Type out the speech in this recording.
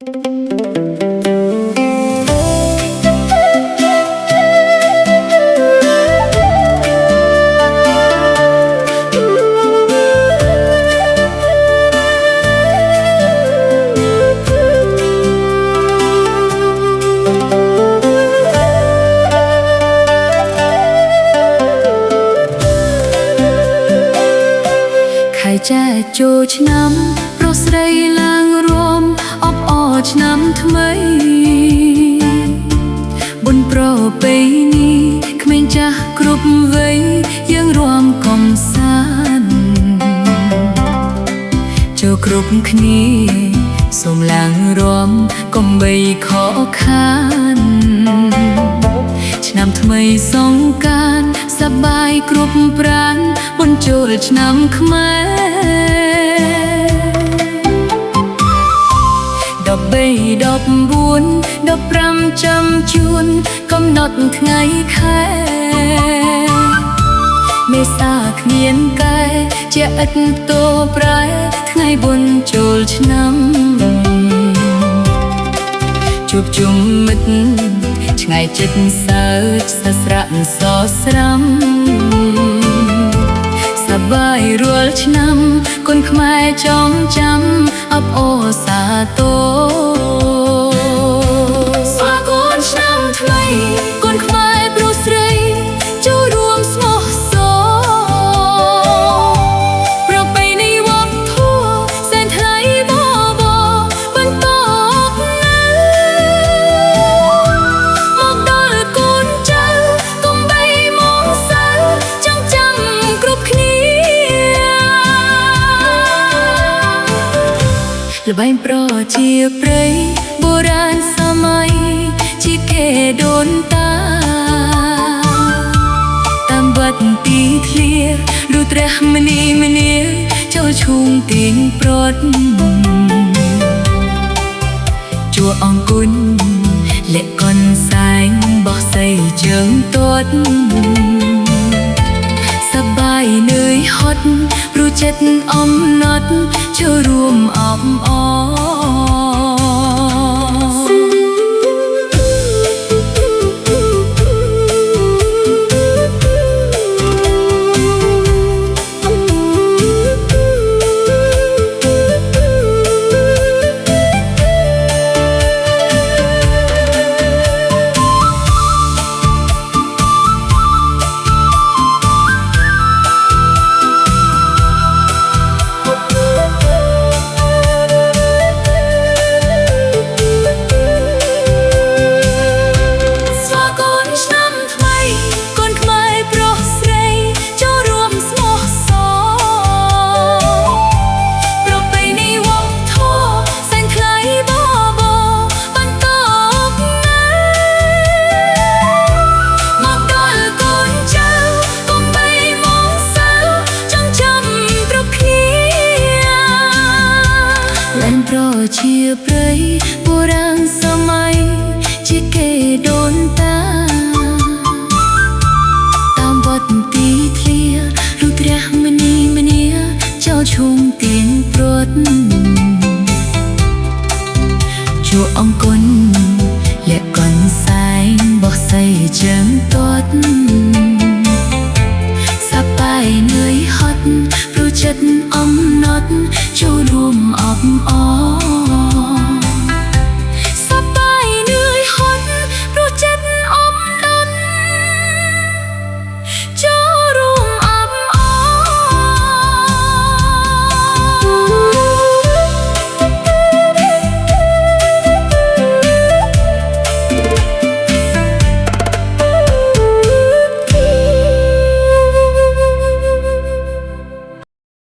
ចាចូលឆ្នាំប្រុសស្រីឡើងរួមអបអរឆ្នាំថ្មីបុណ្យប្រពៃណីក្មេងចាស់គ្រប់វ័យយើងរួមកំសាន្តចូលគ្រប់គ្នាសូមឡើងរួមកុំបីខកខានឆ្នាំថ្មីសង្កាន្តសប្បាយគ្រប់ប្រាណបុណ្យចូលឆ្នាំខ្មែរ14 15ចាំជួនកំណត់ថ្ងៃខែមេសាគ្មានកែជាឥតតោប្រែថ្ងៃបុណ្យចូលឆ្នាំជួបជុំមិត្តឆ្ងាយចិត្តសើចសស្រាក់សស្រាំសប្បាយរាល់ឆ្នាំគុណខ្មែរចងចាំអបអរសាទរស្វាគមន៍ឆ្នាំថ្មីគុណខ្មែរប្រុសស្រីចូលរួមស្មោះសរប្រពៃណីវប្បធម៌សែនថ្លៃបបបន្តមកដល់កូនចៅកុំបីមកសៅចងចាំគ្រប់គ្នាល្បែងប្រជាប្រិយបុរាណសម័យជាគេដូនតាតាមវត្តទីធ្លាលុត្រះមនីមនាចូលឈូងទៀងប្រត់ជួអង្គគុណលក្ខកនសែងបោះសៃជើងទាត់សប្បាយនឿយហត់ព្រោះចិត្តអំណត់ចូលរួមអបអរប្រជាប្រិយបុរាណសម័យជាគេដូនតាតាមវត្តទីធ្លាលុត្រះមនីមនាចូលឈូងទៀងប្រត់